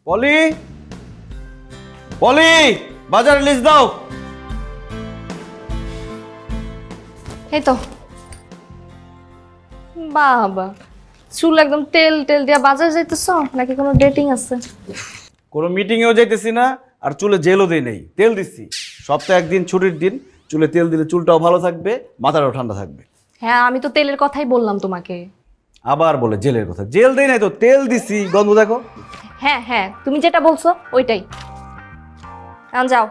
পলি, পলি, বাজারে লিস্ট দাও। এই তো বাবা, চুল একদম তেল তেল দিয়া বাজার যাইতেছ নাকি কোনো ডেটিং আছে? কোনো মিটিংয়েও যাইতেছি না, আর চুলে জেলও দেই নেই, তেল দিচ্ছি। সপ্তাহে একদিন ছুটির দিন চুলে তেল দিলে চুলটাও ভালো থাকবে, মাথাটাও ঠান্ডা থাকবে। হ্যাঁ, আমি তো তেলের কথাই বললাম তোমাকে। আবার বলে জেলের কথা, জেল দেই নাই তো, তেল দিছি, গন্ধ দেখো। হ্যাঁ হ্যাঁ, তুমি যেটা বলছো ওইটাই। এখন যাও।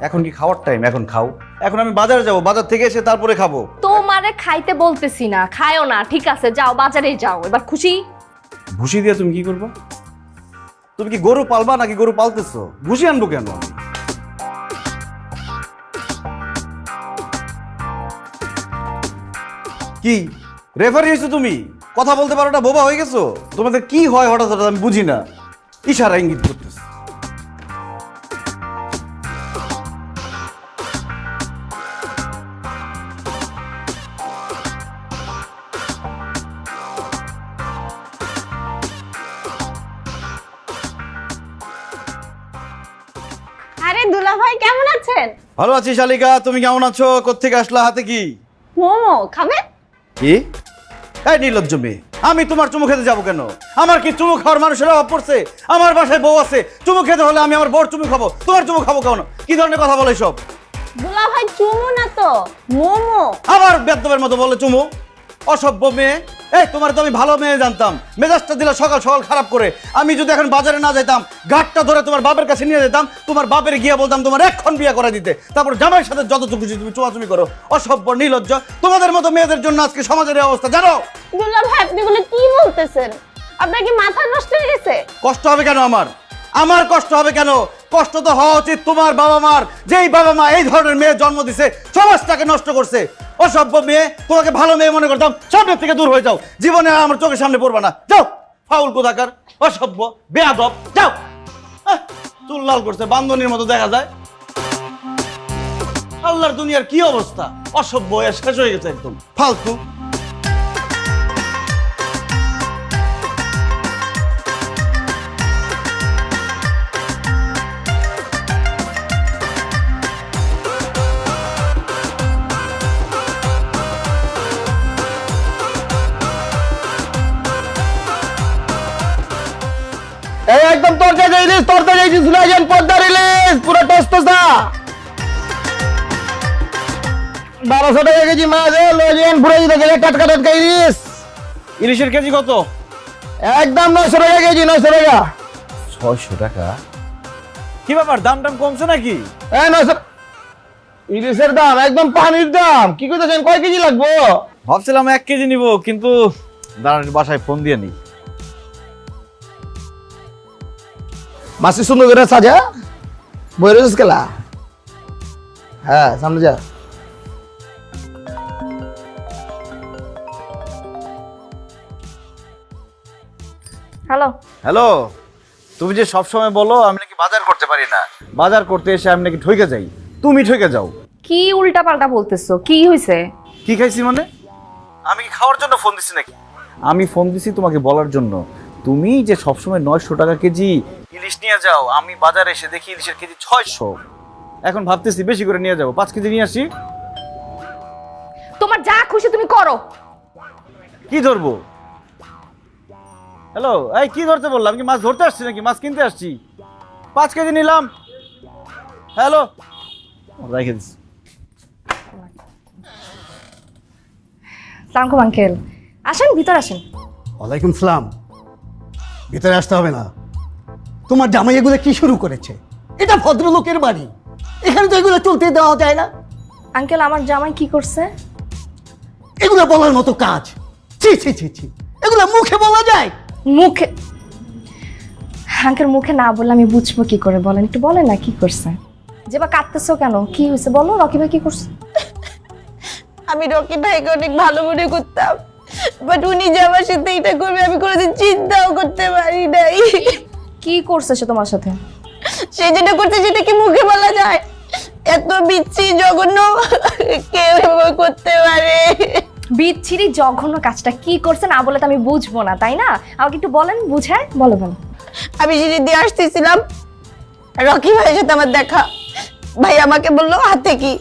এখন কি খাওয়ার টাইম? এখন খাও। এখন আমি বাজারে যাব, বাজার থেকে এসে তারপরে খাবো। তোমারে খাইতে বলতেছি না, খায়ও না, ঠিক আছে? যাও, বাজারে যাও। এবার খুশি? ভুসি দিয়ে তুমি কি করবা? তুমি কি গরু পালবা নাকি গরু পালতেছো? ভুসি আনবো কেন? কি রেফারি হয়েছো তুমি? কথা বলতে পারো না, বোবা হয়ে গেছো? তোমাদের কি হয় হঠাৎ হঠাৎ আমি বুঝি না। ইশারা ইঙ্গিত করতেছে। আরে দুলা ভাই, কেমন আছেন? ভালো আছি শালিকা, তুমি কেমন আছো? কোত্থেকে আসলা? হাতে কি? মোমো খাবেন? কি? এই নির্লজ্জ মেয়ে, আমি তোমার চুমু খেতে যাবো কেন? আমার কি চুমু খাওয়ার মানুষের অভাব পড়ছে? আমার বাসায় বউ আছে, চুমু খেতে হলে আমি আমার বউর চুমু খাবো, তোমার চুমু খাবো কেন? কি ধরনের কথা বলে সব? দুলা ভাই, চুমু না তো, মোমো। আবার বেদ্যবের মতো বলে চুমু। অসভ্য মেয়ে। এই তোমার তো আমি ভালো মেয়ে জানতাম, মেজাজটা দিলে সকাল সকাল খারাপ করে। আমি যদি এখন বাজারে না যেতাম, ঘাটটা ধরে তোমার বাপের কাছে নিয়ে যেতাম, তোমার বাপের গিয়ে বলতাম তোমার এক্ষণ বিয়ে করে দিতে, তারপর জামাইয়ের সাথে যতটুকু খুশি তুমি চুমাচুমি করো। অসভ্য, নির্লজ্জ। তোমাদের মতো মেয়েদের জন্য আজকে সমাজের এই অবস্থা, জানো? দুলা ভাই, আপনি এগুলো কি বলতেছেন? আপনার কি মাথা নষ্ট হয়ে গেছে? কষ্ট হবে কেন আমার? আমার কষ্ট হবে কেন? কষ্ট তো হওয়া উচিত তোমার বাবা মার, যেই বাবা মা এই ধরনের মেয়ে জন্ম দিছে, সমাজটাকে নষ্ট করছে। অসভ্য মেয়ে, তোমাকে ভালো মেয়ে মনে করতাম, সামনের থেকে দূর হয়ে যাও। জীবনে আর আমার চোখের সামনে পড়বা না, যাও। ফাউল কোথাকার, অসভ্য, বেয়াদব, যাও। চুল লাল করছে, বান্ধনীর মতো দেখা যায়। আল্লাহর দুনিয়ার কি অবস্থা! অসভ্য হয়ে শেষ হয়ে গেছে একদম, ফালতু। এই একদম তরকারি রিলিজ, তরকারি রিলিজ, সুলাইজান পর্দা রিলিজ, পুরো টসটসা। 1200 টাকা কেজি মাছ, লইজেন পুরো দিতে গেলে টাটকা টাটকা ইলিশ। ইলিশের কেজি কত? একদম 900 টাকা কেজি, 900 টাকা। 600 টাকা? কি ব্যাপার, দাম টাম কমছে নাকি? এই 900 ইলিশের দাম একদম পানির দাম। কি কইতাছেন, কয় কেজি লাগবো? ভাবছিলাম 1 কেজি নিব, কিন্তু দাঁড়ান বাসায় ফোন দিয়ে নি। মাসি সুন্দর করে সাজা বইরেছিস কেলা? হ্যাঁ, সামনে যা। হ্যালো। হ্যালো, তুমি যে সব সময় বলো আমি নাকি বাজার করতে পারি না, বাজার করতে এসে আমি নাকি ঠকে যাই, তুমি ঠকে যাও। কি উল্টা পাল্টা বলতেছো? কি হয়েছে? কি খাইছি মানে? আমি কি খাওয়ার জন্য ফোন দিছি নাকি? আমি ফোন দিছি তোমাকে বলার জন্য, তুমি যে সবসময় 900 টাকা কেজি ইলিশ নিয়ে যাও, আমি বাজারে এসে দেখি ইলিশের কেজি 600। এখন ভাবতেছি বেশি করে নিয়ে যাবো, 5 কেজি নিয়ে আসি। তোমার যা খুশি তুমি করো। কি ধরবো? হ্যালো, এই কি ধরতে বললাম? কি মাছ ধরতে আসছি নাকি? মাছ কিনতে আসছি। 5 কেজি নিলাম। হ্যালো, রেখে দিচ্ছি। সালাম আঙ্কেল, আসেন ভিতর আসেন। ওয়ালাইকুম সালাম। ভিতরে আসতে হবে না। তোমার জামাই এগুলো কি শুরু করেছে? এটা ভদ্রলোকের বাড়ি, এখানে তো এগুলো চলতে দেওয়া যায় না। আঙ্কেল, আমার জামাই কি করছে? এগুলো বলার মতো কাজ? ছি ছি ছি ছি, এগুলো মুখে বলা যায়? মুখে? আঙ্কেল, মুখে না বললে আমি বুঝবো কি করে? বলেন, একটু বলেন না কি করছে। যে বা কাঁদতেছো কেন? কি হয়েছে বলো। রকি ভাই কি করছে? আমি রকি ভাইকে অনেক ভালো মনে করতাম, বাট উনি যে আমার সাথে এটা করবে আমি কোনোদিন চিন্তাও করতে পারি নাই। কি করছে সে তোমার সাথে? সে যেটা করছে সেটা কি মুখে বলা যায়? এত বিচ্ছি জঘন্য কেউ করতে পারে? বিচ্ছিরি জঘন্য কাজটা কি করছে না বলে তো আমি বুঝবো না, তাই না? আমাকে একটু বলেন, বুঝায় বলো বলো। আমি সিঁড়ি দিয়ে আসতেছিলাম, রকি ভাইয়ের সাথে আমার দেখা। ভাই আমাকে বললো হাতে কি,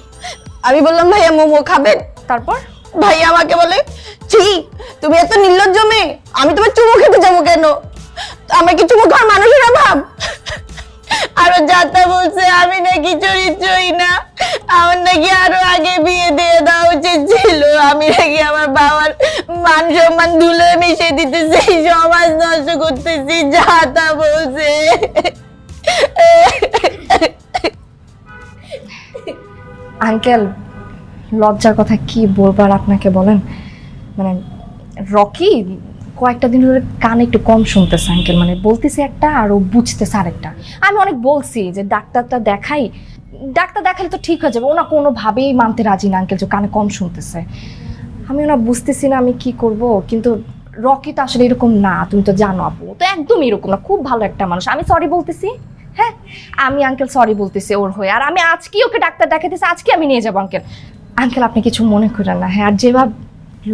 আমি বললাম ভাইয়া মোমো খাবেন। তারপর ভাই আমাকে বলে, ছি তুমি এত নির্লজ্জ মেয়ে, আমি তোমার চুমু খেতে যাবো কেন, আমার কি চুমু খাওয়ার মানুষের অভাব? আরো যাতা বলছে আমি নাকি চরিত্রই না, আমার নাকি আরো আগে বিয়ে দিয়ে দেওয়া উচিত ছিল, আমি নাকি আমার বাবার মান সম্মান ধুলে মিশে দিতেছি, সমাজ নষ্ট করতেছি, যাতা বলছে। আঙ্কেল লজ্জার কথা কি বলবার আপনাকে বলেন, মানে রকি কয়েকটা দিন ধরে কানে একটু কম শুনতেছে আঙ্কেল, মানে বলতেছে একটা আর ও বুঝতেছে আরেকটা। আমি অনেক বলছি যে ডাক্তারটা দেখাই, ডাক্তার দেখালে তো ঠিক হয়ে যাবে, ওনা কোনোভাবেই মানতে রাজি না আঙ্কেল যে কানে কম শুনতেছে। আমি ওনা বুঝতেছি না আমি কি করব, কিন্তু রকি তো আসলে এরকম না, তুমি তো জানো আপু, ও তো একদম এরকম না, খুব ভালো একটা মানুষ। আমি সরি বলতেছি, হ্যাঁ আমি আঙ্কেল সরি বলতেছি ওর হয়ে, আর আমি আজকে ওকে ডাক্তার দেখাতেছি, আজকে আমি নিয়ে যাবো আঙ্কেল। আঙ্কেল আপনি কিছু মনে করেন না, হ্যাঁ আর যেভাবে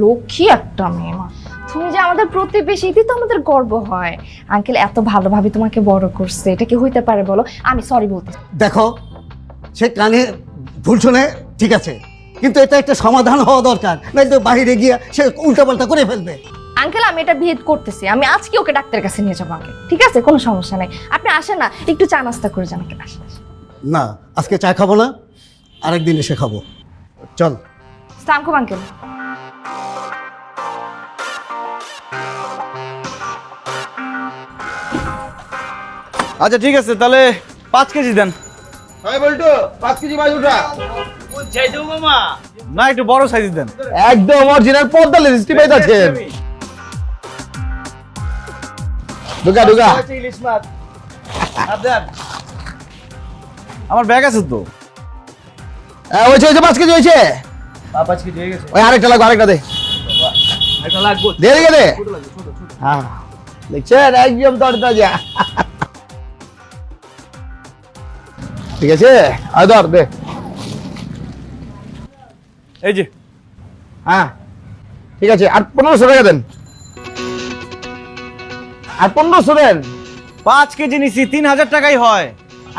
লক্ষ্মী একটা মেয়ে, মা তুমি যে আমাদের প্রতিবেশী, এতে তো আমাদের গর্ব হয়। আঙ্কেল এত ভালোভাবে তোমাকে বড় করছে, এটা কি হইতে পারে বলো? আমি সরি বলতেছি। দেখো, সে কানে ভুল শুনে ঠিক আছে, কিন্তু এটা একটা সমাধান হওয়া দরকার, নয়তো বাইরে গিয়ে সে উল্টাপাল্টা করে ফেলবে। আঙ্কেল আমি এটা বিহেভ করতেছি, আমি আজকে ওকে ডাক্তারের কাছে নিয়ে যাবো আঙ্কেল, ঠিক আছে কোনো সমস্যা নাই। আপনি আসেন না, একটু চা নাস্তা করে যান আঙ্কেল, আসেন আসেন। না, আজকে চা খাবো না, আরেকদিন এসে খাবো, চল। সালাম খুব আঙ্কেল। আচ্ছা ঠিক আছে, তাহলে 5 কেজি দেন। হ্যাঁ বলতো 5 কেজি মাছ উঠা। না একটু বড় সাইজ দেন। একদম অরিজিনাল 45 স্টিপাইত আছে। ঢুকা ঢুকা। আমার ব্যাগ আছে তো। ওইছে 5 কেজি হয়েছে। 5 কেজি হয়ে গেছে। ওই আরেকটা লাগবে, আরেকটা দে। এটা লাগবে। দে দে দে। হ্যাঁ দেখছেন একদম তরতাজা। ঠিক আছে আর ধর দে। এই যে হ্যাঁ ঠিক আছে, আর 1500 টাকা দেন। আর 1500 দেন। 5 কেজি নিছি, 3000 টাকাই হয়।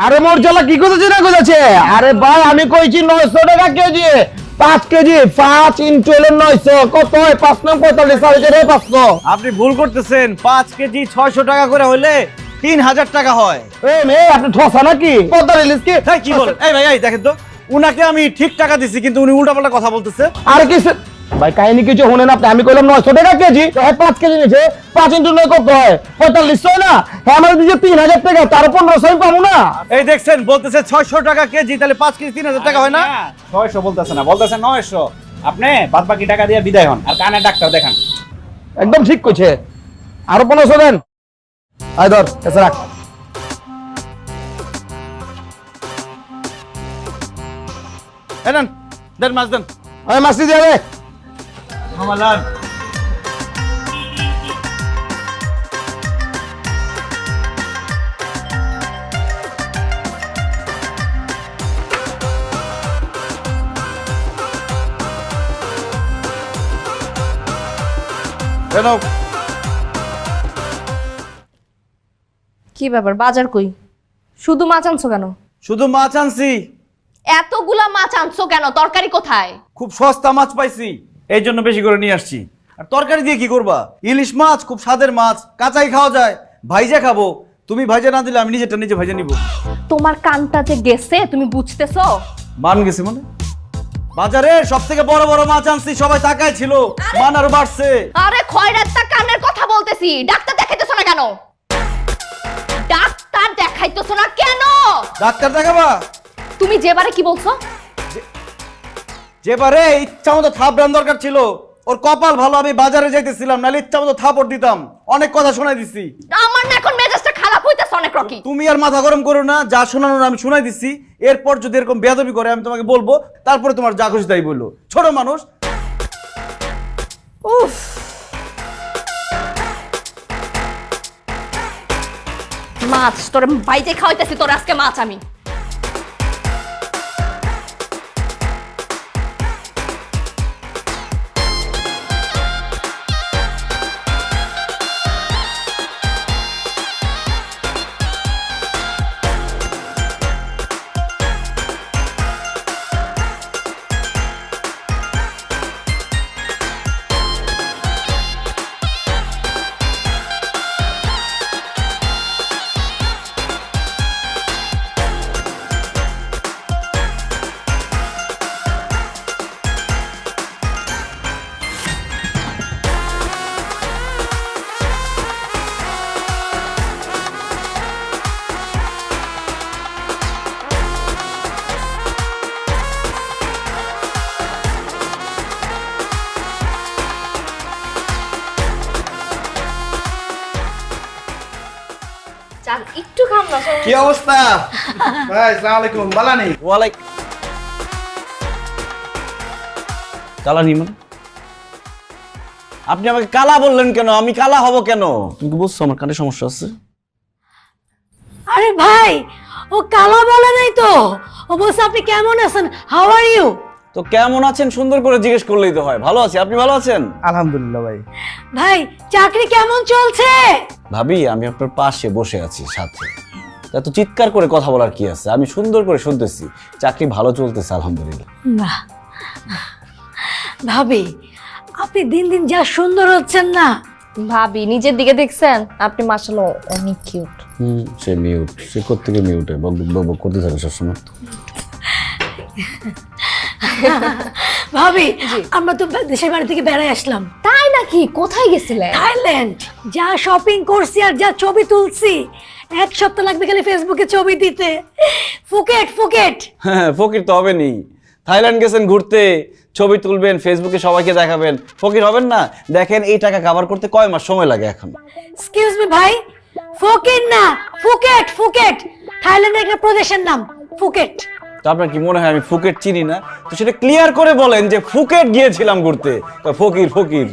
আরে মোর জ্বালা কি করতেছে না করতেছে? আরে ভাই আমি কইছি 900 টাকা কেজি, 5 কেজি 5 ইনটু 900 কত হয়? 5 9 45 সাইজের 500। আপনি ভুল করতেছেন, 5 কেজি 600 টাকা করে হইলে 3000 টাকা হয়। এই মেয়ে আপনি ঠসা নাকি? কত রিলিজ কি? তাই কি বলেন? এই ভাই এই দেখেন তো, উনাকে আমি ঠিক টাকা দিছি কিন্তু উনি উল্টাপাল্টা কথা বলতেছে। আরে কি ভাই কাহিনী কিছু শুনেন আপনি, আমি কইলাম 900 টাকা কেজি, তো 5 কেজি নিছে, 5 ইনটু 9 কত হয়? 4500 না? হ্যাঁ আমার দিছে 3000 টাকা, তার 1500 আমি পাবো না? এই দেখছেন বলতেছে 600 টাকা কেজি, তাহলে 5 কেজি 3000 টাকা হয় না? 600 বলতেছে না, বলতেছে 900। আপনি বাদ বাকি টাকা দিয়ে বিদায় হন আর কানে ডাক্তার দেখান। একদম ঠিক কইছে। আরো 1500 দেন। আয় ধর এসে রাখ। এই নেন, দেন মাছ দেন। আয় মাছটি দিয়ে দে। মামালান কেন? কি ব্যাপার, বাজার কই? শুধু মাছ আনছো কেন? শুধু মাছ আনছি। এতগুলা মাছ আনছো কেন? তরকারি কোথায়? খুব সস্তা মাছ পাইছি, এই জন্য বেশি করে নিয়ে আসছি। আর তরকারি দিয়ে কি করবা? ইলিশ মাছ খুব স্বাদের মাছ, কাঁচাই খাওয়া যায়, ভাইজা খাবো। তুমি ভাইজা না দিলে আমি নিজেরটা নিজে ভাইজা নিব। তোমার কানটা যে গেছে তুমি বুঝতেছো? মান গেছে মানে? বাজারে সব থেকে বড় বড় মাছ আনছি, সবাই তাকায় ছিল, মান আরো বাড়ছে। আরে খয়রাতটা কানের কথা বলতেছি, ডাক্তার দেখাইতেছো না কেন? ডাক্তার দেখাইতেছো না কেন? ডাক্তার দেখাবা? তুমি যেবারে কি বলছো? যেবারে ইচ্ছা মতো থাপড়ান দরকার ছিল, ওর কপাল ভালো আমি বাজারে যাইতেছিলাম, নাহলে ইচ্ছা মতো থাপড় দিতাম। অনেক কথা শোনাই দিছি। আমার না এখন মেজাজটা খারাপ হইতেছে অনেক রকি। তুমি আর মাথা গরম করো না, যা শোনানোর আমি শোনাই দিছি। এরপর যদি এরকম বেয়াদবি করে আমি তোমাকে বলবো, তারপরে তোমার যা খুশি তাই বললো। ছোট মানুষ। উফ, মাছ তোর বাইতে খাওয়াইতেছি, তোর আজকে মাছ আমি। চাল একটু খাম না সবাই। কি অবস্থা ভাই? আসসালামু আলাইকুম। বালানি ওয়ালাইক কালা নি মানে? আপনি আমাকে কালা বললেন কেন? আমি কালা হব কেন? তুমি কি বুঝছো আমার কানে সমস্যা আছে? আরে ভাই, ও কালা বলে নাই তো, ও বলছে আপনি কেমন আছেন, হাউ আর ইউ। তো কেমন আছেন সুন্দর করে জিজ্ঞেস করলেই তো হয়। ভালো আছি, আপনি ভালো আছেন? আলহামদুলিল্লাহ ভাই। ভাই চাকরি কেমন চলছে? ভাবি আমি আপনার পাশে বসে আছি সাথে, এত চিৎকার করে কথা বলার কি আছে? আমি সুন্দর করে শুনতেছি। চাকরি ভালো চলতেছে আলহামদুলিল্লাহ। বাহ, ভাবি আপনি দিন দিন যা সুন্দর হচ্ছেন না। ভাবি নিজের দিকে দেখছেন? আপনি মাশাআল্লাহ অনেক কিউট। সে মিউট, সে কোত্থেকে মিউটে বক করতে থাকে সবসময়। ভাবি আমরা তো দেশের বাড়ি থেকে বেড়াই আসলাম। তাই নাকি? কোথায় গেছিলেন? থাইল্যান্ড। যা শপিং করছি আর যা ছবি তুলছি, এক সপ্তাহ লাগবে খালি ফেসবুকে ছবি দিতে। Phuket Phuket. হ্যাঁ ফকির তো হবে নি। থাইল্যান্ড গেছেন ঘুরতে, ছবি তুলবেন, ফেসবুকে সবাইকে দেখাবেন, ফকির হবেন না? দেখেন এই টাকা কভার করতে কয় মাস সময় লাগে এখন। এক্সকিউজ মি ভাই, ফুকেট না ফুকেট ফুকেট, থাইল্যান্ডের একটা প্রদেশের নাম ফুকেট। তো আপনার কি মনে হয় আমি ফুকেট চিনি না? তো সেটা ক্লিয়ার করে বলেন যে ফুকেট গিয়েছিলাম ঘুরতে। ফকির ফকির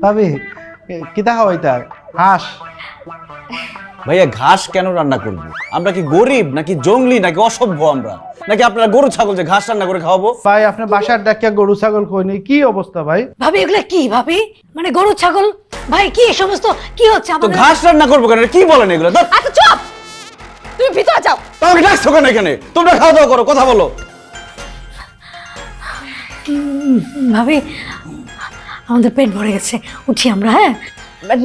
ভাবি কিতা হয় তার হাঁস? ভাইয়া ঘাস কেন রান্না করবো? আমরা কি গরিব নাকি জঙ্গলি নাকি অসভ্য আমরা? নাকি আপনারা গরু ছাগল যে ঘাস রান্না করে খাওয়াবো? ভাই আপনার বাসার ডাকিয়া গরু ছাগল কই নেই, কি অবস্থা ভাই? ভাবি এগুলা কি ভাবি? মানে গরু ছাগল ভাই কি এই সমস্ত কি হচ্ছে তো আমাদের? ঘাস রান্না করবো কেন? এটা কি বলেন এগুলো? আচ্ছা চুপ, তুমি ভিতরে যাও। তোমাকে ডাকছো কেন এখানে? তোমরা খাওয়া দাওয়া করো, কথা বলো। ভাবি আমাদের পেট ভরে গেছে, উঠি আমরা। হ্যাঁ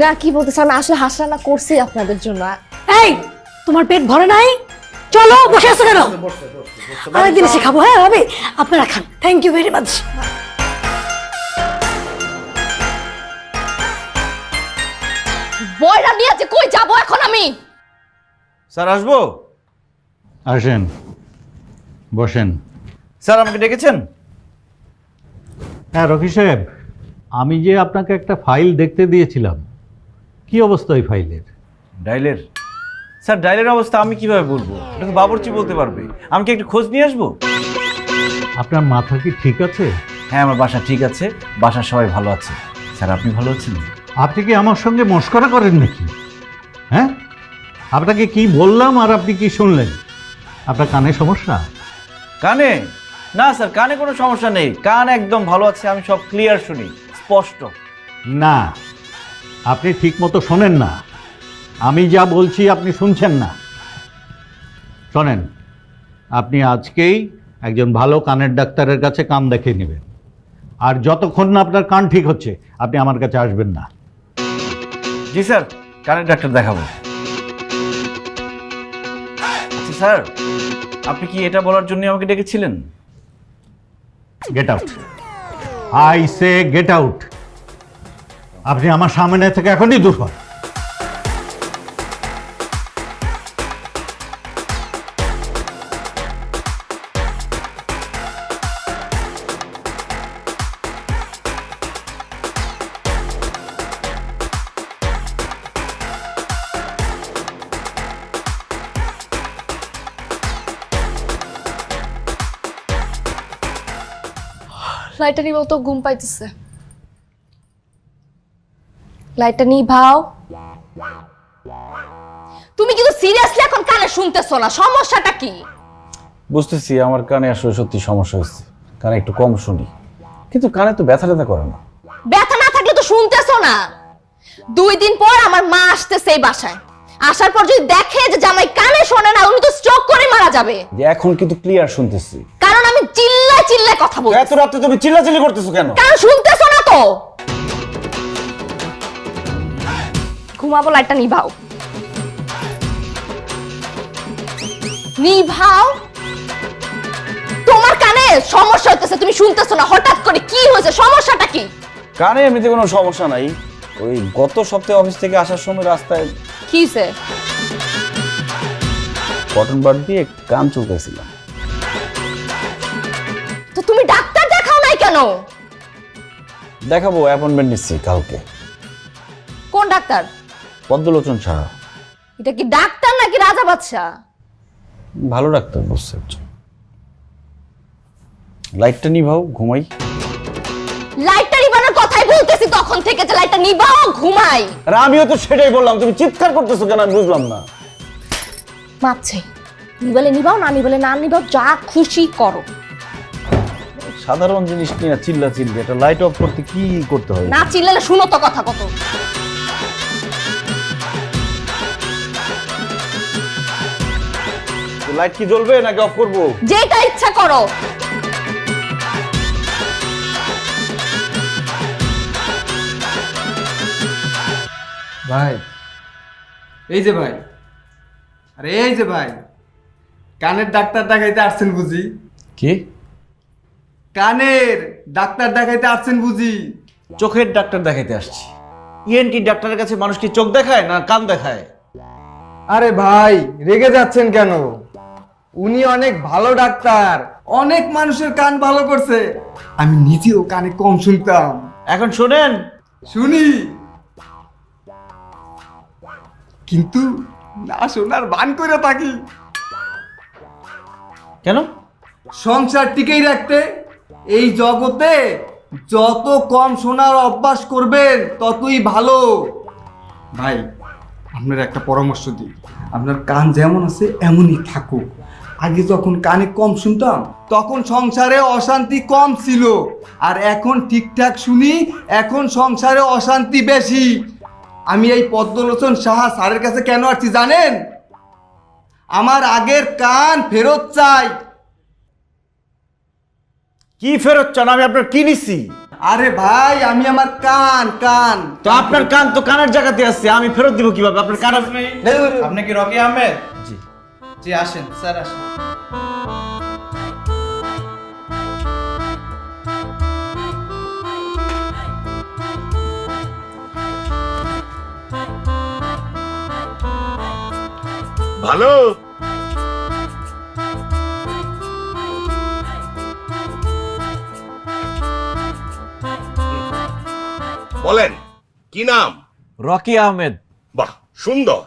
না কি বলতেছ? আমি আসলে হাঁস রান্না করছি আপনাদের জন্য। এই তোমার পেট ভরে নাই? চলো বসে আছো কেন? আরেকদিন এসে খাবো। হ্যাঁ ভাবি আপনারা খান, থ্যাংক ইউ ভেরি মাচ। বয়রা নিয়ে আছে, কই যাবো এখন আমি? স্যার আসবো? আসেন, বসেন। স্যার আমাকে ডেকেছেন? হ্যাঁ রকি সাহেব, আমি যে আপনাকে একটা ফাইল দেখতে দিয়েছিলাম, কি অবস্থা ওই ফাইলের? ডাইলের? স্যার ডাইলের অবস্থা আমি কিভাবে বলবো? এটা তো বাবুর্চি বলতে পারবে। আমি কি একটু খোঁজ নিয়ে আসবো? আপনার মাথা কি ঠিক আছে? হ্যাঁ আমার বাসা ঠিক আছে, বাসার সবাই ভালো আছে। স্যার আপনি ভালো আছেন? আপনি কি আমার সঙ্গে মস্করা করেন নাকি? হ্যাঁ, আপনাকে কি বললাম আর আপনি কি শুনলেন? আপনার কানে সমস্যা? কানে? না স্যার কানে কোনো সমস্যা নেই, কান একদম ভালো আছে, আমি সব ক্লিয়ার শুনি, স্পষ্ট। না, আপনি ঠিক মতো শোনেন না। আমি যা বলছি আপনি শুনছেন না। শোনেন, আপনি আজকেই একজন ভালো কানের ডাক্তারের কাছে কান দেখিয়ে নেবেন, আর যতক্ষণ না আপনার কান ঠিক হচ্ছে আপনি আমার কাছে আসবেন না। জি স্যার, কানের ডাক্তার দেখাবো। আচ্ছা স্যার, আপনি কি এটা বলার জন্য আমাকে ডেকেছিলেন? Get out, I say get out. আপনি আমার সামনে থেকে এখনই দূর হন। লাইটটা নিভাও তো, ঘুম পাইতেছে। লাইটটা নিভাও। তুমি কিন্তু সিরিয়াসলি এখন কানে শুনতেছো না, সমস্যাটা কি? বুঝতেছি আমার কানে আসলে সত্যি সমস্যা হচ্ছে, কানে একটু কম শুনি, কিন্তু কানে তো ব্যথা ব্যথা করে না। ব্যথা না থাকলে তো শুনতেছো না। 2 দিন পর আমার মা আসতেছে এই বাসায়, আসার পর যদি দেখে যে জামাই কানে শোনে না, উনি তো স্ট্রোক করে মারা যাবে। যে এখন কিন্তু ক্লিয়ার শুনতেছি। কারণ আমি চিল্লায় চিল্লায় কথা বলছি। এত রাতে তুমি চিল্লাচিল্লি করতেছো কেন? কারণ শুনতেছো না তো। ঘুমাবো, লাইটটা নিভাও। নিভাও? তোমার কানে সমস্যা হইতেছে, তুমি শুনতেছো না, হঠাৎ করে কি হয়েছে, সমস্যাটা কি? কানে এমনিতে কোনো সমস্যা নাই, ওই গত সপ্তাহে অফিস থেকে আসার সময় রাস্তায় কি হয়েছে? কটন বাড দিয়ে কান চুলকাইছিলাম। তো তুমি ডাক্তার দেখাও নাই কেন? দেখাবো, অ্যাপয়েন্টমেন্ট নিচ্ছি কালকে। কোন ডাক্তার? পদ্মলোচন সাহা। এটা কি ডাক্তার নাকি রাজা বাদশা? ভালো ডাক্তার বলছে। লাইটটা নিভাও, ঘুমাই। লাইটটা নিবানোর কথাই বলতেছি তখন থেকে, যে লাইটটা নিবাও, ঘুমাই। আর আমিও তো সেটাই বললাম, তুমি চিৎকার করতেছো কেন আমি বুঝলাম না। মাপ চাই। নিবালে নিবাও, না নিবালে না নিবাও, যা খুশি করো। সাধারণ জিনিস নিয়ে চিল্লা চিল্লি, এটা লাইট অফ করতে কি করতে হয়? না চিল্লালে শুনো তো কথা কত। লাইট কি জ্বলবে নাকি অফ করবো? যেটা ইচ্ছা করো। ভাই, এই যে ভাই, আরে এই যে ভাই, কানের ডাক্তার দেখাইতে আসছেন বুঝি? কি? কানের ডাক্তার দেখাইতে আসছেন বুঝি? চোখের ডাক্তার দেখাইতে আসছি। ইএনটি ডাক্তারের কাছে মানুষ কি চোখ দেখায় না কান দেখায়? আরে ভাই, রেগে যাচ্ছেন কেন? উনি অনেক ভালো ডাক্তার, অনেক মানুষের কান ভালো করছে। আমি নিজেও কানে কম শুনতাম, এখন শোনেন। শুনি, কিন্তু না শোনার ভান করে থাকি। কেন? সংসার টিকেই রাখতে এই জগতে যত কম শোনার অভ্যাস করবেন ততই ভালো। ভাই, আপনার একটা পরামর্শ দিই, আপনার কান যেমন আছে এমনই থাকুক। আগে যখন কানে কম শুনতাম তখন সংসারে অশান্তি কম ছিল, আর এখন ঠিকঠাক শুনি, এখন সংসারে অশান্তি বেশি। আমি এই পদ্মলোচন সাহা স্যারের কাছে কেন আসছি জানেন? আমার আগের কান ফেরত চাই। কি ফেরত চান? আমি আপনার কি নিছি? আরে ভাই, আমি আমার কান তো আপনার কান তো কানের জায়গাতে আছে, আমি ফেরত দিব কিভাবে? আপনার কান আপনি কি রকি আহমেদ? জি জি, আসেন স্যার, আসেন। ভালো বলেন, কি নাম? রকি আহমেদ। বাহ, সুন্দর।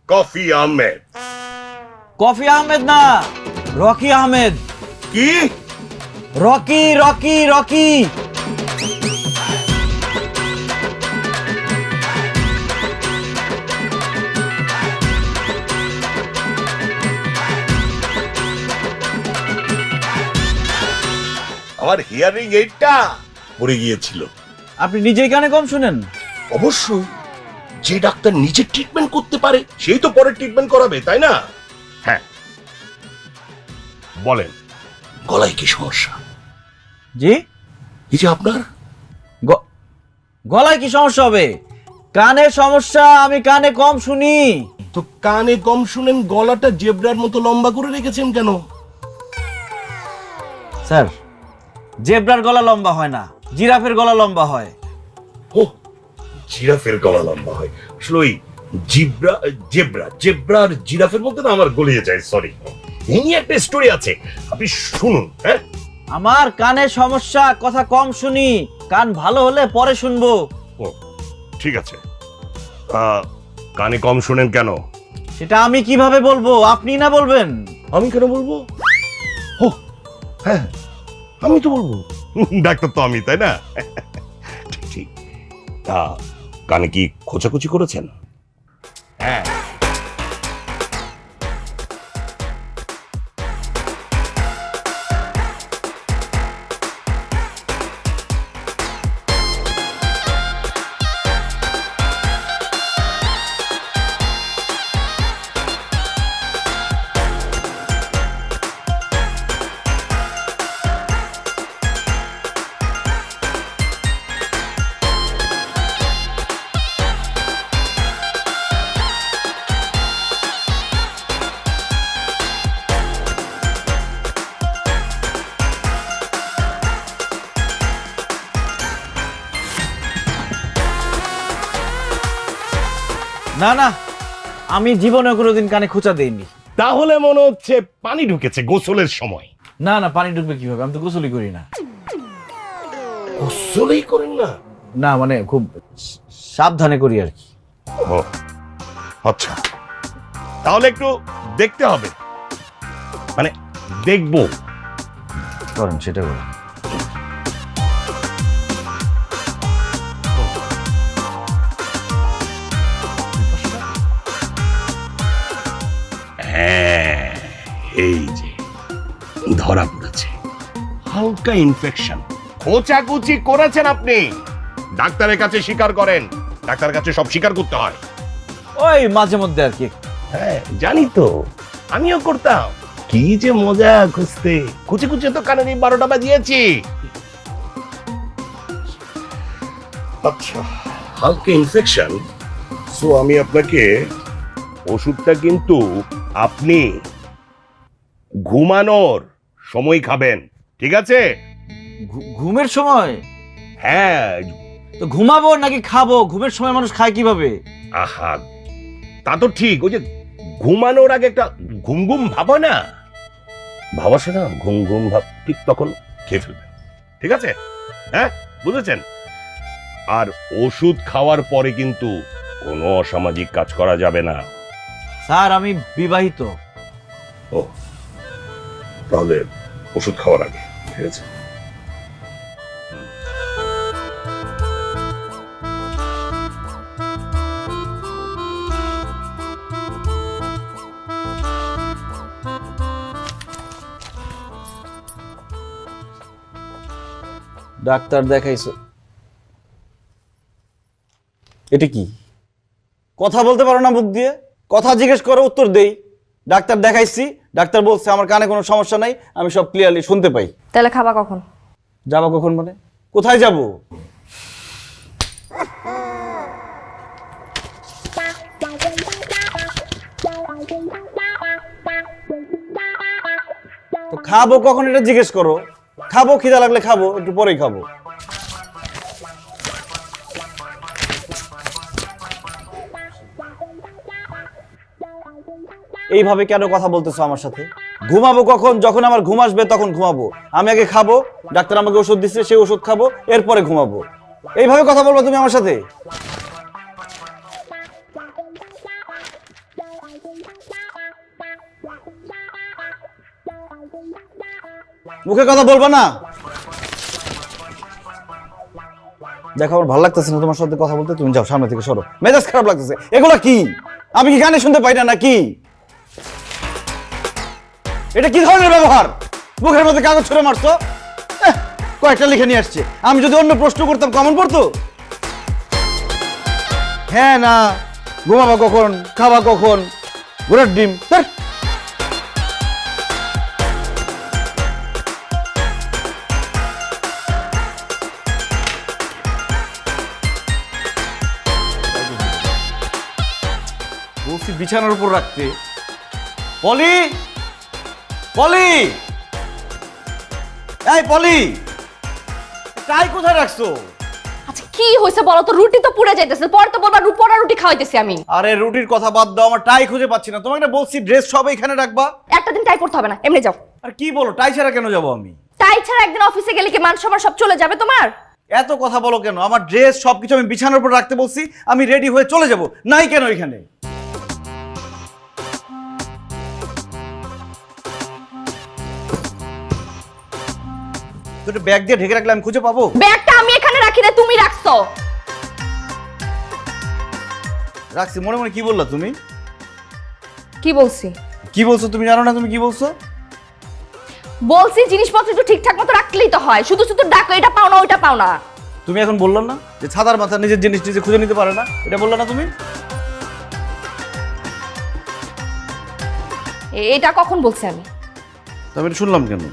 কফি আহমেদ? কফি আহমেদ না, রকি আহমেদ। কি? Rocky Rocky Rocky. আমার হিয়ারিং এইডটা পড়ে গিয়েছিল। আপনি নিজেই কানে কম শুনেন? অবশ্যই, যে ডাক্তার নিজে ট্রিটমেন্ট করতে পারে সেই তো পরে ট্রিটমেন্ট করাবে, তাই না? হ্যাঁ, বলেন, গলায় কি সমস্যা? জি, এই যে আপনার গলায় কি সমস্যা হবে? কানের সমস্যা, আমি কানে কম শুনি। তো কানে কম শুনেন, গলাটা জেব্রার মতো লম্বা করে রেখেছেন কেন? স্যার, জেব্রার গলা লম্বা হয় না, জিরাফের গলা লম্বা হয়। ও, জিরাফের গলা লম্বা হয়। আসলে ওই জেব্রা আর জিরাফের মধ্যে না আমার গলিয়ে যায়, সরি। এই নিয়ে একটা স্টোরি আছে, আপনি শুনুন। হ্যাঁ, আমার কানের সমস্যা, কথা কম শুনি, কান ভালো হলে পরে শুনবো। ও ঠিক আছে। কানে কম শুনেন কেন? সেটা আমি কিভাবে বলবো? আপনি না বলবেন। আমি কেন বলবো? ও হ্যাঁ, আমি তো বলবো, ডাক্তার তো আমি, তাই না? ঠিক। তা কানে কি খোঁচাখুচি করেছেন? হ্যাঁ। না না, আমি জীবনে কোনোদিন কানে খোঁচা দেইনি। তাহলে মনে হচ্ছে পানি ঢুকেছে গোসলের সময়। না না, পানি ঢুকবে কিভাবে? আমি তো গোসলই করি না। গোসলই করেন না? না মানে খুব সাবধানে করি আর কি। ও আচ্ছা, তাহলে একটু দেখতে হবে, মানে দেখবো। করেন সেটা করেন। হ্যাঁ, এই যে ধরা পড়েছে, হালকা ইনফেকশন। খোঁচাকুচি করেছেন আপনি, ডাক্তারের কাছে স্বীকার করেন, ডাক্তারের কাছে সব স্বীকার করতে হয়। ওই মাঝে মধ্যে আর কি। হ্যাঁ জানি তো, আমিও করতাম। কি যে মজা খুঁজতে, কুচি কুচি তো কানে 12টা বাজিয়েছি। আচ্ছা, হালকা ইনফেকশন, সো আমি আপনাকে ওষুধটা কিন্তু আপনি ঘুমানোর সময় খাবেন, ঠিক আছে? ঘুমের সময়? হ্যাঁ। তো ঘুমাবো নাকি খাবো? ঘুমের সময় মানুষ খায় কিভাবে? আহা, তা তো ঠিক, ওই যে ঘুমানোর আগে একটা ঘুম ঘুম ভাব হয় না, ভাব আসে না, ঘুম ঘুম ভাব, ঠিক তখন খেয়ে ফেলবেন, ঠিক আছে? হ্যাঁ, বুঝেছেন? আর ওষুধ খাওয়ার পরে কিন্তু কোনো অসামাজিক কাজ করা যাবে না। স্যার আমি বিবাহিত। ও, তাহলে ওষুধ খাওয়ার আগে, ঠিক আছে? ডাক্তার দেখাইছো? এটা কি কথা বলতে পারো না মুখ দিয়ে? কথা জিজ্ঞেস করো, উত্তর দেই। ডাক্তার দেখাইছি, ডাক্তার বলছে আমার কানে কোনো সমস্যা নাই, আমি সব ক্লিয়ারলি শুনতে পাই। তাহলে খাবা কখন? যাবা কখন মানে? কোথায় যাব? তো খাবো কখন এটা জিজ্ঞেস করো। খাবো, খিদা লাগলে খাবো, একটু পরেই খাবো। এইভাবে কেন কথা বলতেছো আমার সাথে? ঘুমাবো কখন? যখন আমার ঘুম আসবে তখন ঘুমাবো। আমি আগে খাবো, ডাক্তার আমাকে ওষুধ দিচ্ছে, সেই ওষুধ খাবো, এরপরে ঘুমাবো। এইভাবে কথা বলবো তুমি আমার সাথে? মুখে কথা বলবা না? দেখো আমার ভালো লাগতেছে না তোমার সাথে কথা বলতে, তুমি যাও সামনে থেকে সরো। মেজাজ খারাপ লাগতেছে। এগুলা কি? আমি কি গানে শুনতে পাই না নাকি? এটা কি ধরনের ব্যবহার? মুখের মধ্যে কাগজ ছুঁড়ে মারছো। কয়েকটা লিখে নিয়ে আসছে, আমি যদি অন্য প্রশ্ন করতাম কমন পড়তো? হ্যাঁ না, ঘুমাবা কখন, খাবা কখন, ঘোড়ার ডিম। বলছি বিছানার উপর রাখতে। পলি, পলি, এই পলি, টাই কোথায় রাখছো? আচ্ছা কি হয়েছে বলো তো? রুটি তো পুড়ে যাইতেছে, পরে তো বলবা পোড়া রুটি খাওয়াইতেছি আমি। আরে রুটির কথা বাদ দাও, আমার টাই খুঁজে পাচ্ছি না। তোমাকে না বলছি ড্রেস সব এখানে রাখবা। একটা দিন টাই পড়তে হবে না, এমনি যাও। আর কি বলো, টাই ছাড়া কেন যাবো আমি? টাই ছাড়া একদিন অফিসে গেলে কি মান সম্মান সব চলে যাবে তোমার? এত কথা বলো কেন? আমার ড্রেস সবকিছু আমি বিছানার উপর রাখতে বলছি, আমি রেডি হয়ে চলে যাব। নাই কেন এখানে? তোর ব্যাগ দিয়ে ঢেকে রাখলে আমি খুঁজে পাবো? ব্যাগটা আমি এখানে রাখি না, তুমি রাখছো। রাখছি। মনে মনে কি বললা তুমি? কি বলছি? কি বলছো তুমি জানো না? তুমি কি বলছো? বলছি জিনিসপত্র একটু ঠিকঠাক মতো রাখলেই তো হয়, শুধু শুধু ডাকো এটা পাও না ওইটা পাও না। তুমি এখন বললা না যে ছাতার মাথা নিজের জিনিস নিজে খুঁজে নিতে পারে না? এটা বললা না তুমি? এটা কখন বলছি আমি? তো আমি এটা শুনলাম কেন?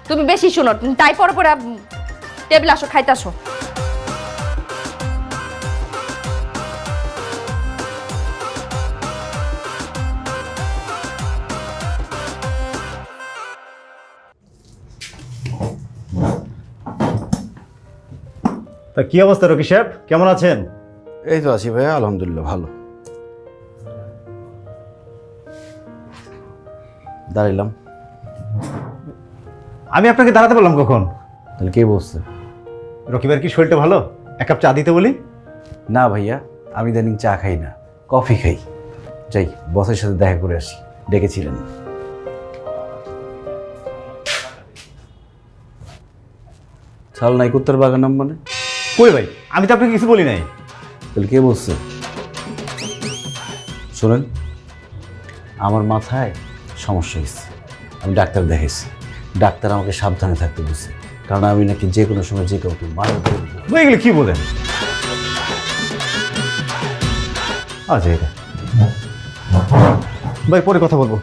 তুমি বেশি শুনো। তাই পরে পরে টেবিল আসো, খাইতে আসো। তা কি অবস্থা রকি সাহেব, কেমন আছেন? এই তো আছি ভাইয়া, আলহামদুলিল্লাহ ভালো। দাঁড়াইলাম। আমি আপনাকে দাঁড়াতে বললাম কখন? তাহলে কে বলছে? রকিবার কি শরীরটা ভালো? এক কাপ চা দিতে বলি? না ভাইয়া, আমি ইদানিং চা খাই না, কফি খাই। যাই বসের সাথে দেখা করে আসি, ডেকেছিলেন। চাল নাই কুত্তার বাগানাম মানে? কই ভাই, আমি তো আপনাকে কিছু বলি নাই। তাহলে কে বলছে? শোনেন, আমার মাথায় সমস্যা হয়েছে, আমি ডাক্তার দেখাইছি। ডাক্তার আমাকে সাবধানে থাকতে বলছে, কারণ আমি নাকি যে কোনো সময় যে কাউকে মারা দেবো। ভাই এগুলো কি বলেন? আচ্ছা এটা ভাই পরে কথা বলবো।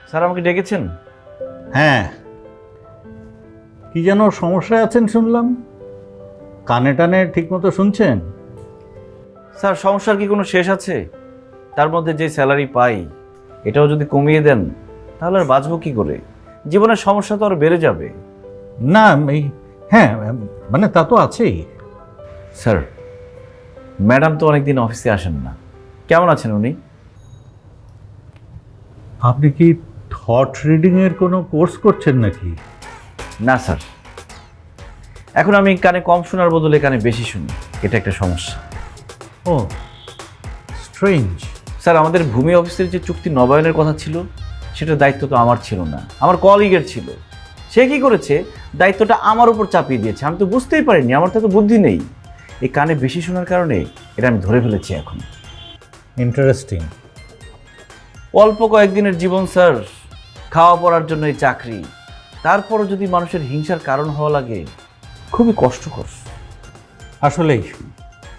স্যার আমাকে ডেকেছেন? হ্যাঁ, কি যেন সমস্যায় আছেন শুনলাম, কানে টানে ঠিক মতো শুনছেন? স্যার সমস্যার কি কোনো শেষ আছে? তার মধ্যে যে স্যালারি পাই এটাও যদি কমিয়ে দেন তাহলে আর বাঁচবো কি করে? জীবনের সমস্যা তো আরো বেড়ে যাবে। না হ্যাঁ মানে তা তো আছেই। স্যার ম্যাডাম তো অনেকদিন অফিসে আসেন না, কেমন আছেন উনি? আপনি কি থট রিডিং এর কোনো কোর্স করছেন নাকি? না স্যার, এখন আমি কানে কম শোনার বদলে কানে বেশি শুনি, এটা একটা সমস্যা। ও স্ট্রেঞ্জ। স্যার আমাদের ভূমি অফিসের যে চুক্তি নবায়নের কথা ছিল সেটার দায়িত্ব তো আমার ছিল না, আমার কলিগের ছিল। সে কি করেছে, দায়িত্বটা আমার উপর চাপিয়ে দিয়েছে। আমি তো বুঝতেই পারিনি, আমার তো বুদ্ধি নেই। এই কানে বেশি শোনার কারণে এটা আমি ধরে ফেলেছি এখন। ইন্টারেস্টিং। অল্প কয়েকদিনের জীবন স্যার, খাওয়া পড়ার জন্য এই চাকরি, তারপরও যদি মানুষের হিংসার কারণ হওয়া লাগে, খুবই কষ্টকর। আসলেই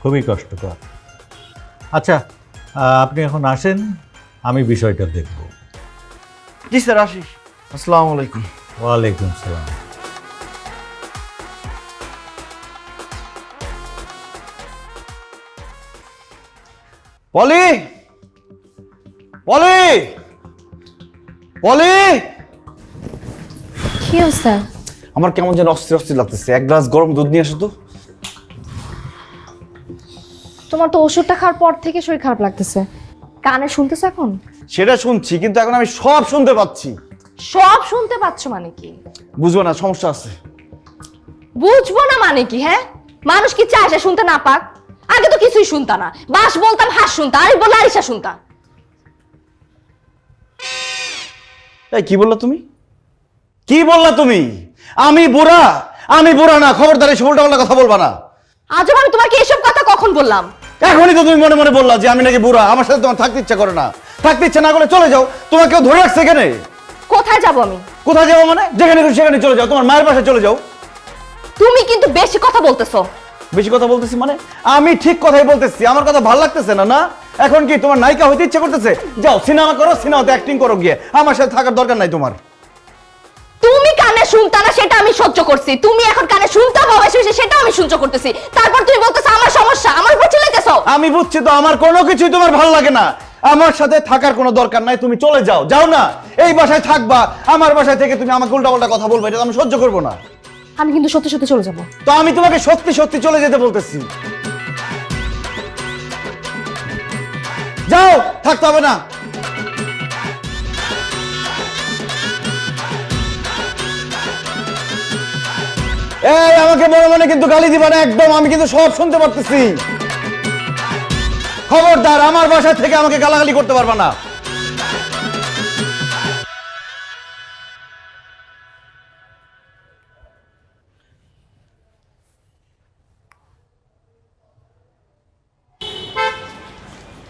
খুবই কষ্টকর। আচ্ছা আপনি এখন আসেন, আমি বিষয়টা দেখব। জি স্যার, আসি। আসসালামু আলাইকুম। ওয়ালাইকুম সালাম। পলি, পলি, পলি। কি হয়েছে? আমার কেমন যেন অস্থির অস্থির লাগতেছে, এক গ্লাস গরম দুধ নিয়ে আসো তো। তোমার তো ওষুধটা খাওয়ার পর থেকে শরীর খারাপ লাগতেছে, কানে শুনতেছো এখন? সেটা শুনছি, কিন্তু এখন আমি সব শুনতে পাচ্ছি। সব শুনতে পাচ্ছ মানে কি? বুঝবো না, সমস্যা আছে। বুঝবো না মানে কি? হ্যাঁ, মানুষ কি চায় সে শুনতে না পাক? আগে তো কিছুই শুনতা না, বাস বলতাম হাস শুনতা, আর বললে আরিসা শুনতা। এই কি বললা তুমি? কি বললা তুমি? আমি বুড়া? আমি বুড়া না, খবরদার এসব উল্টাপাল্টা কথা বলবা না। আজ আমি তোমাকে এসব কথা কখন বললাম? এখনই তো তুমি মনে মনে বললা যে আমি নাকি বুড়া, আমার সাথে তোমার থাকতে ইচ্ছা করে না। থাকতে ইচ্ছা না করে চলে যাও, তোমাকে কেউ ধরে রাখছে এখানে? কোথায় যাব আমি? কোথায় যাবো মানে? যেখানে খুশি সেখানে চলে যাও, তোমার মায়ের বাসায় চলে যাও। তুমি কিন্তু বেশি কথা বলতেছো। বেশি কথা বলতেছি মানে? আমি ঠিক কথাই বলতেছি, আমার কথা ভালো লাগতেছে না? না এখন কি তোমার নায়িকা হইতে ইচ্ছা করতেছে? যাও সিনেমা করো, সিনেমাতে অ্যাক্টিং করো গিয়ে, আমার সাথে থাকার দরকার নাই তোমার। তুমি কানে শুনতা না সেটা আমি সহ্য করছি, তুমি এখন কানে শুনতে হবে সেটা আমি সহ্য করতেছি, তারপর তুমি বলতেছো আমার সমস্যা, আমার উপর চিল্লাইতেছো। আমি বুঝছি তো, আমার কোনো কিছুই তোমার ভালো লাগে না। আমার সাথে থাকার কোনো দরকার নাই, তুমি চলে যাও। যাও না, এই বাসায় থাকবা, আমার বাসায় থেকে তুমি আমাকে উল্টাপাল্টা কথা বলবে, এটা আমি সহ্য করবো না। আমি কিন্তু সত্যি সত্যি চলে যাব। তো আমি তোমাকে সত্যি সত্যি চলে যেতে বলতেছি। যাও, থাকতে হবে না। এই আমাকে মনে মনে কিন্তু গালি দিবা না একদম, আমি কিন্তু সব শুনতে পারতেছি। খবরদার, আমার বাসা থেকে আমাকে গালাগালি করতে পারবা না।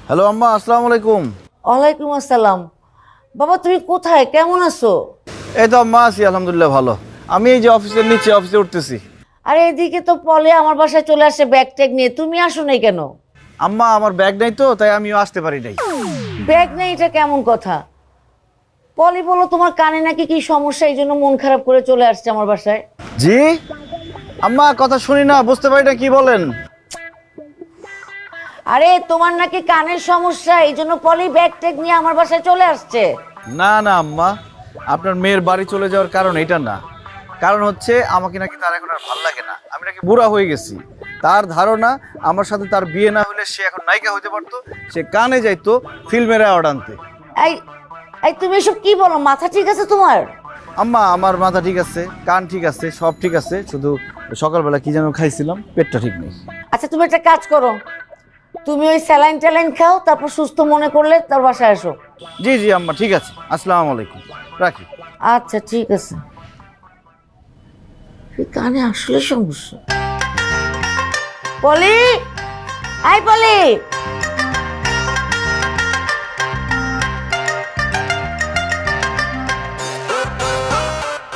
হ্যালো আম্মা, আসসালামু আলাইকুম। ওয়ালাইকুম আসসালাম। বাবা তুমি কোথায়, কেমন আছো? এই তো আম্মা আছি, আলহামদুলিল্লাহ ভালো। আমি এই যে অফিসের নিচে অফিসে উঠতেছি। আরে এদিকে তো পলে আমার বাসায় চলে আসে ব্যাগ ট্যাগ নিয়ে, তুমি আসো নাই কেন? আম্মা আমার ব্যাগ নাই তো, তাই আমিও আসতে পারি নাই। ব্যাগ নেই এটা কেমন কথা? পলি বলো তোমার কানে নাকি কি সমস্যা, এই জন্য মন খারাপ করে চলে আসছে আমার বাসায়। জি আম্মা, কথা শুনি না, বুঝতে পারি না কি বলেন। আরে তোমার নাকি কানের সমস্যা, এই জন্য পলি ব্যাগ ট্যাগ নিয়ে আমার বাসায় চলে আসছে। না না আম্মা, আপনার মেয়ের বাড়ি চলে যাওয়ার কারণ এটা না। কারণ হচ্ছে আমাকে নাকি তার এখন আর ভালো লাগে না, আমি নাকি বুড়া হয়ে গেছি, তার ধারণা আমার সাথে তার বিয়ে না হলে সে এখন নায়িকা হতে পারতো, সে কানে যাইতো ফিল্মের অ্যাওয়ার্ড আনতে। এই এই তুমি এসব কি বলো? মাথা ঠিক আছে তোমার? আম্মা আমার মাথা ঠিক আছে, কান ঠিক আছে, সব ঠিক আছে, শুধু সকালবেলা কি যেন খাইছিলাম, পেটটা ঠিক নেই। আচ্ছা তুমি একটা কাজ করো, তুমি ওই স্যালাইন ট্যালাইন খাও, তারপর সুস্থ মনে করলে তার বাসায় আসো। জি জি আম্মা, ঠিক আছে, আসসালামু আলাইকুম, রাখি। আচ্ছা ঠিক আছে। এই কানে আসলে সমস্যা। পলি, আই পলি।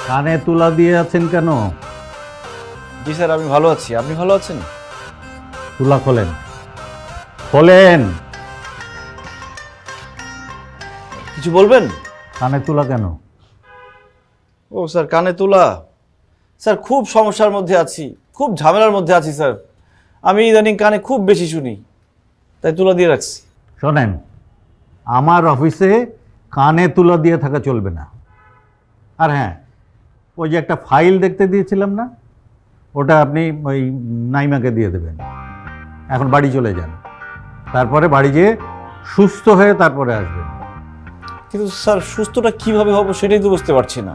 কানে তুলা দিয়ে আছেন কেন? জি স্যার, আমি ভালো আছি। আপনি ভালো আছেন? তুলা খোলেন, খোলেন। কিছু বলবেন? কানে তুলা কেন? ও স্যার, কানে তোলা। স্যার খুব সমস্যার মধ্যে আছি, খুব ঝামেলার মধ্যে আছি স্যার। আমি ইদানিং কানে খুব বেশি শুনি, তাই তুলা দিয়ে রাখছি। শোনেন, আমার অফিসে কানে তুলা দিয়ে থাকা চলবে না। আর হ্যাঁ, ওই যে একটা ফাইল দেখতে দিয়েছিলাম না, ওটা আপনি ওই নাইমাকে দিয়ে দেবেন। এখন বাড়ি চলে যান, তারপরে বাড়ি যেয়ে সুস্থ হয়ে তারপরে আসবেন। কিন্তু স্যার সুস্থটা কিভাবে হবো সেটাই তো বুঝতে পারছি না।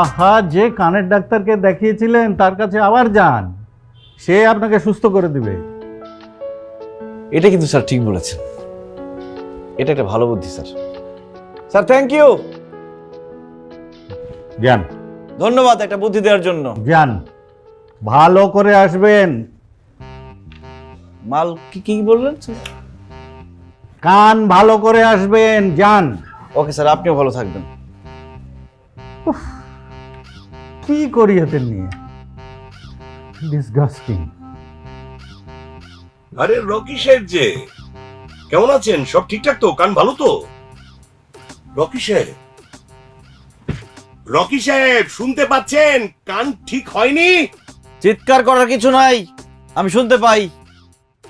আহা, যে কানের ডাক্তারকে দেখিয়েছিলেন তার কাছে আবার যান, সে আপনাকে সুস্থ করে দিবে। এটা কিন্তু স্যার ঠিক বলেছেন, এটা একটা ভালো বুদ্ধি স্যার। স্যার থ্যাংক ইউ, যান। ধন্যবাদ একটা বুদ্ধি দেওয়ার জন্য। যান, ভালো করে আসবেন। মাল কি কি বললেন? কান ভালো করে আসবেন, যান। ওকে স্যার, আপনিও ভালো থাকবেন। কি করি এদের নিয়ে, ডিসগাস্টিং। আরে রকি সাহেব যে, কেমন আছেন? সব ঠিকঠাক তো? কান ভালো তো? রকি সাহেব, রকি সাহেব শুনতে পাচ্ছেন? কান ঠিক হয়নি? চিৎকার করার কিছু নাই, আমি শুনতে পাই।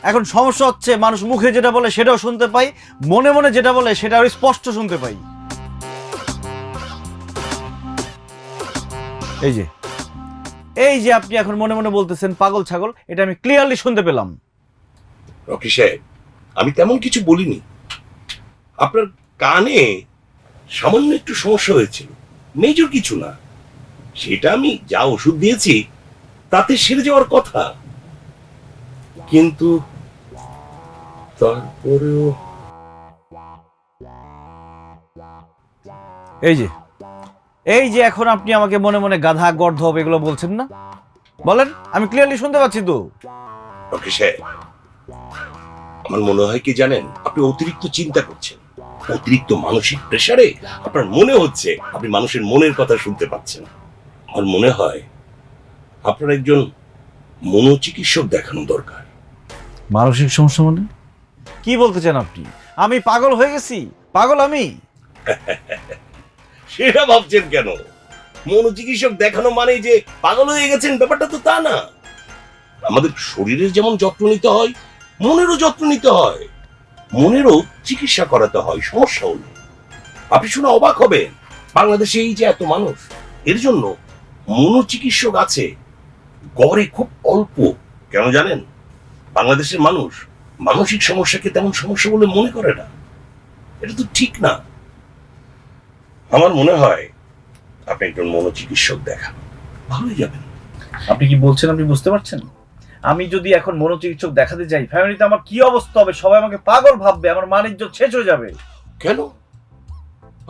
এখন সমস্যা হচ্ছে মানুষ মুখে যেটা বলে সেটাও শুনতে পাই, মনে মনে যেটা বলে সেটা আরো স্পষ্ট শুনতে পাই। এই যে আপনি এখন মনে মনে বলতেছেন পাগল ছাগল, এটা আমি ক্লিয়ারলি শুনতে পেলাম। রকি সাহেব, আমি তেমন কিছু বলিনি। আপনার কানে সামান্য একটু সমস্যা হয়েছিল, মেজর কিছু না। সেটা আমি যা ওষুধ দিয়েছি তাতে সেরে যাওয়ার কথা, কিন্তু তারপরেও এই যে এখন আপনি আমাকে মনে মনে গাধা গর্ধব এগুলো বলছেন না, বলেন, আমি ক্লিয়ারলি শুনতে পাচ্ছি তো। রকি সাহেব, আমার মনে হয় কি জানেন, আপনি অতিরিক্ত চিন্তা করছেন। অতিরিক্ত মানসিক প্রেসারে আপনার মনে হচ্ছে আপনি মানুষের মনের কথা শুনতে পাচ্ছেন। আমার মনে হয় আপনার একজন মনোচিকিৎসক দেখানো দরকার। মানসিক সমস্যা মানে? কি বলতে চান আপনি? আমি পাগল হয়ে গেছি? পাগল আমি? সেটা ভাবছেন কেন? মনোচিকিৎসক দেখানো মানে যে পাগল হয়ে গেছেন ব্যাপারটা তো তা না। আমাদের শরীরের যেমন যত্ন নিতে হয়, মনেরও যত্ন নিতে হয়, মনেরও চিকিৎসা করাতে হয় সমস্যা হলে। আপনি শুনে অবাক হবেন, বাংলাদেশে এই যে এত মানুষ, এর জন্য মনোচিকিৎসক আছে গড়ে খুব অল্প। কেন জানেন? বাংলাদেশের মানুষ মানসিক সমস্যাকে তেমন সমস্যা বলে মনে করে না। এটা তো ঠিক না। আমার মনে হয় আপনি একজন মনোচিকিৎসক দেখান, ভালোই যাবেন। আপনি কি বলছেন আপনি বুঝতে পারছেন? আমি যদি এখন মনোচিকিৎসক দেখাতে যাই, ফ্যামিলিতে আমার কি অবস্থা হবে? সবাই আমাকে পাগল ভাববে, আমার মান ইজ্জত শেষ হয়ে যাবে। কেন?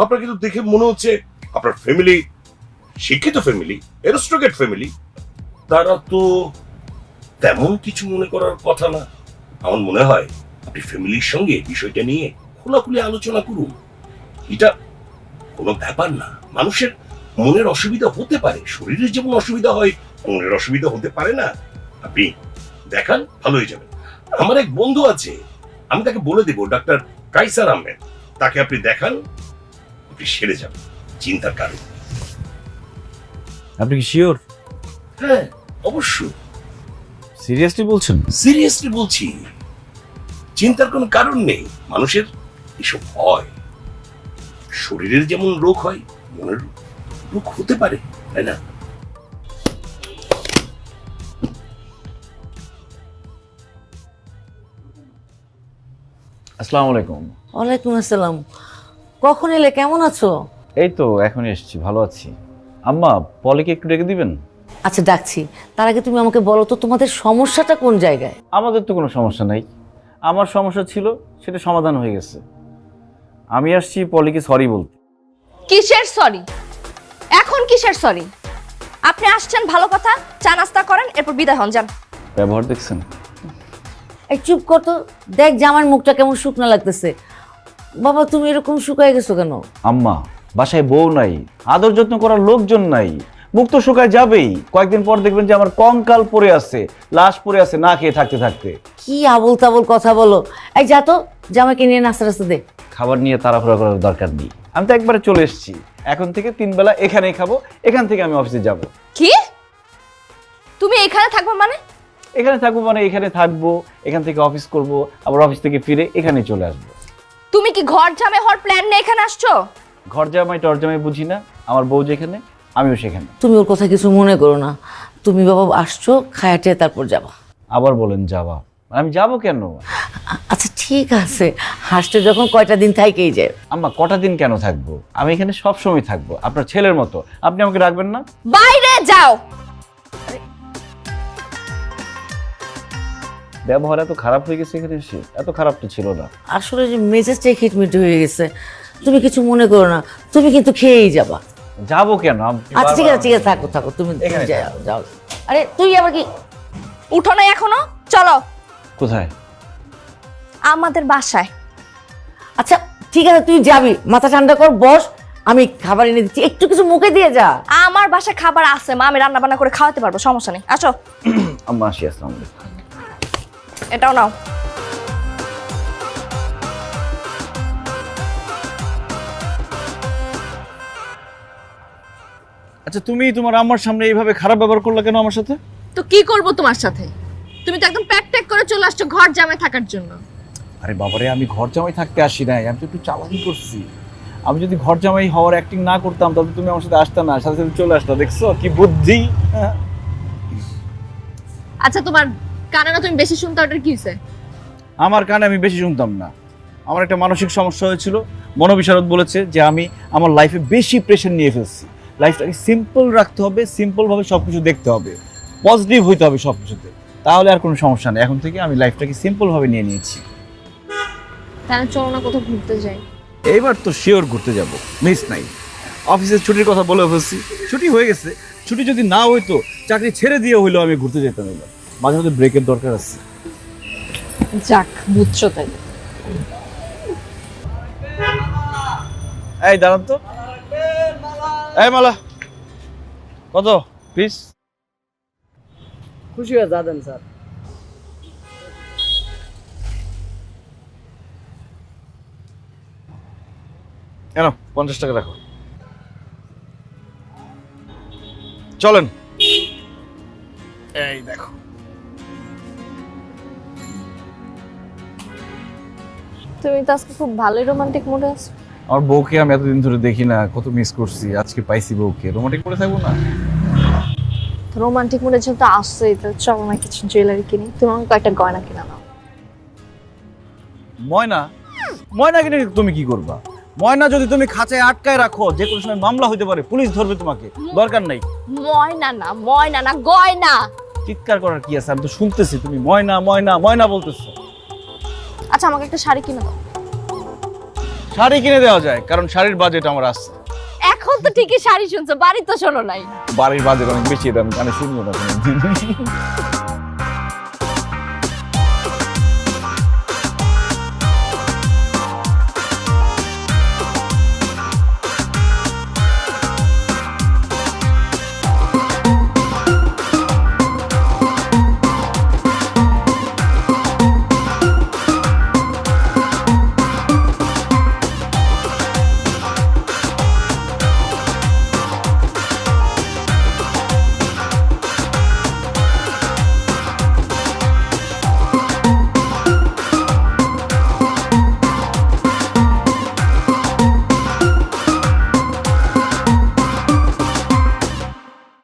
আপনার কিন্তু দেখে মনে হচ্ছে আপনার ফ্যামিলি শিক্ষিত ফ্যামিলি, এরিস্টোক্রেট ফ্যামিলি। তারা তো তেমন কিছু মনে করার কথা না। আমার মনে হয় আপনি ফ্যামিলির সঙ্গে বিষয়টা নিয়ে খোলাখুলি আলোচনা করুন। এটা কোনো ব্যাপার না। মানুষের মনের অসুবিধা হতে পারে, শরীরের যেমন অসুবিধা হয় মনের অসুবিধা হতে পারে না। আপনি দেখান, ভালো হয়ে যাবেন। আমার এক বন্ধু আছে, আমি তাকে বলে দেব, ডাক্তার কাইসার আহমেদ, তাকে আপনি দেখান, আপনি সেরে যাবেন, চিন্তার কারণ। আপনি কি শিওর? হ্যাঁ অবশ্যই। সিরিয়াসলি বলছেন? সিরিয়াসলি বলছি, চিন্তার কোনো কারণ নেই। মানুষের এসব হয়, শরীরের যেমন রোগ হয় মনের রোগ হতে পারে, তাই না? আসসালামু আলাইকুম। ওয়ালাইকুম আসসালাম। কখন এলে, কেমন আছো? এই তো এখনই এসেছি, ভালো আছি। আম্মা, পলিকে একটু ডেকে দিবেন? আচ্ছা ডাকছি, তার আগে তুমি আমাকে বলো তো তোমাদের সমস্যাটা কোন জায়গায়? আমাদের তো কোনো সমস্যা নাই। আমার সমস্যা ছিল, সেটা সমাধান হয়ে গেছে। আমি আসছি পলিকে সরি বলতে। কিসের সরি? এখন কিসের সরি? আপনি আসছেন ভালো কথা, চা নাস্তা করেন, এরপর বিদায় হন, যান। ব্যবহার দেখছেন? এই চুপ কর তো, দেখ যে আমার মুখটা কেমন শুকনো লাগতেছে। বাবা তুমি এরকম শুকায় গেছো কেন? আম্মা, বাসায় বউ নাই, আদর যত্ন করার লোকজন নাই, মুখ তো শুকায় যাবেই। কয়েকদিন পর দেখবেন যে আমার কঙ্কাল পড়ে আছে, লাশ পড়ে আছে না খেয়ে থাকতে থাকতে। কি আবল তাবল কথা বলো। এই যা তো, জামাইকে নিয়ে নাস্তা রাস্তা দে। খাবার নিয়ে তাড়াহুড়া করার দরকার নেই, আমি তো একবারে চলে এসেছি। এখন থেকে 3 বেলা এখানেই খাবো, এখান থেকে আমি অফিসে যাব। কি? তুমি এখানে থাকবে মানে? এখানে থাকবো মানে এখানে থাকবো, এখান থেকে অফিস করব, আবার অফিস থেকে ফিরে এখানেই চলে আসবো। তুমি কি ঘর জামাই হওয়ার প্ল্যান নিয়ে এখানে আসছো? ঘর জামাই টর জামাই বুঝি না, আমার বউ যেখানে আমিও সেখানে। তুমি ওর কথা কিছু মনে করো না, তুমি বাবা আসছো, খায়াটে তারপর যাবা। আবার বলেন যাবা, আমি যাব কেন? আচ্ছা ঠিক আছে, হাসতে যখন কয়টা দিন থাকেই যায়। আম্মা, কটা দিন কেন থাকবো? আমি এখানে সব সময় থাকবো, আপনার ছেলের মতো। আপনি আমাকে রাখবেন না? বাইরে যাও। ব্যবহার এত খারাপ হয়ে গেছে এখানে এসে? এত খারাপ তো ছিল না। আসলে যে মেজাজটাই খিটমিট হয়ে গেছে, তুমি কিছু মনে করো না, তুমি কিন্তু খেয়েই যাবা। যাবো কেন? আচ্ছা ঠিক আছে ঠিক আছে, থাকো থাকো, তুমি যাও যাও। আরে তুই আবার কি? উঠো না এখনো, চলো। কোথায়? আমাদের বাসায়। আচ্ছা ঠিক আছে, তুই যাবি, মাথা ঠান্ডা কর, বস, আমি খাবার এনে দিচ্ছি, একটু কিছু মুখে দিয়ে যা। আমার বাসায় খাবার আছে মা, আমি রান্না বান্না করে খাওয়াতে পারবো, সমস্যা নেই, আসো। আম্মা আসি, আসসালামু আলাইকুম। এটাও নাও। আচ্ছা, তুমি তোমার আম্মার সামনে এইভাবে খারাপ ব্যবহার করলে কেন আমার সাথে? তো কি করব তোমার সাথে? তুমি তো একদম প্যাক ট্যাক করে চলে আসছো ঘর জামাই থাকার জন্য। আরে বাবারে, আমি ঘর জামাই থাকতে আসি নাই, আমি তো একটু চালাকি করছি। আমি যদি ঘর জামাই হওয়ার অ্যাক্টিং না করতাম তাহলে তুমি আমার সাথে আসতে না, সাথে সাথে চলে আসতো। দেখছো কি বুদ্ধি? আচ্ছা তোমার কানে না তুমি বেশি শুনতে, ওটার কি হয়েছে? আমার কানে আমি বেশি শুনতাম না। আমার একটা মানসিক সমস্যা হয়েছিল, মনোবিশারদ বলেছে যে আমি আমার লাইফে বেশি প্রেশার নিয়ে ফেলছি। লাইফটাকে সিম্পল রাখতে হবে, সিম্পলভাবে সব কিছু দেখতে হবে, পজিটিভ হইতে হবে সব কিছুতে, তাহলে আর কোনো সমস্যা নেই। এখন থেকে আমি লাইফটাকে সিম্পলভাবে নিয়ে নিয়েছি। তাহলে চলো না কোথাও ঘুরতে যাই। এইবার তো শিওর ঘুরতে যাব, মিস নাই। অফিসের ছুটির কথা বলে ফেলছি, ছুটি হয়ে গেছে। ছুটি যদি না হইতো, চাকরি ছেড়ে দিয়ে হইলেও আমি ঘুরতে যেতাম। এবার মাঝে মাঝে ব্রেকের দরকার আছে। যাক, বুঝছো তাই। এই দাঁড়ান তো, এই মালা কত পিস? খুশি হয়ে যা দেন স্যার। কেন 50 টাকা রাখো। চলেন। এই দেখো, তুমি তো আজকে খুব ভালোই রোমান্টিক মুডে আছো। আমার বউকে আমি এতদিন ধরে দেখি না, কত মিস করছি। আজকে পাইছি বউকে, রোমান্টিক করে থাকবো না? রোমান্টিক মুডে যেহেতু আসছেই, তো চলো না কিছু জুয়েলারি কিনি। তুমি আমাকে কয়েকটা গয়না কিনা নাও। ময়না? ময়না কিনে তুমি কি করবা? ময়না যদি তুমি খাঁচায় আটকায় রাখো, যে কোনো সময় মামলা হইতে পারে, পুলিশ ধরবে তোমাকে। দরকার নাই। ময়না না গয়না। চিৎকার করার কি আছে? আমি তো শুনতেছি তুমি ময়না ময়না ময়না বলতেছো। আচ্ছা আমাকে একটা শাড়ি কিনে দাও। শাড়ি কিনে দেওয়া যায়, কারণ শাড়ির বাজেট আমার আছে। এখন তো ঠিকই শাড়ি শুনছো, বাড়ি তো শোনো নাই। বাড়ির বাজেট অনেক বেশি, এটা আমি কানে শুনবো না।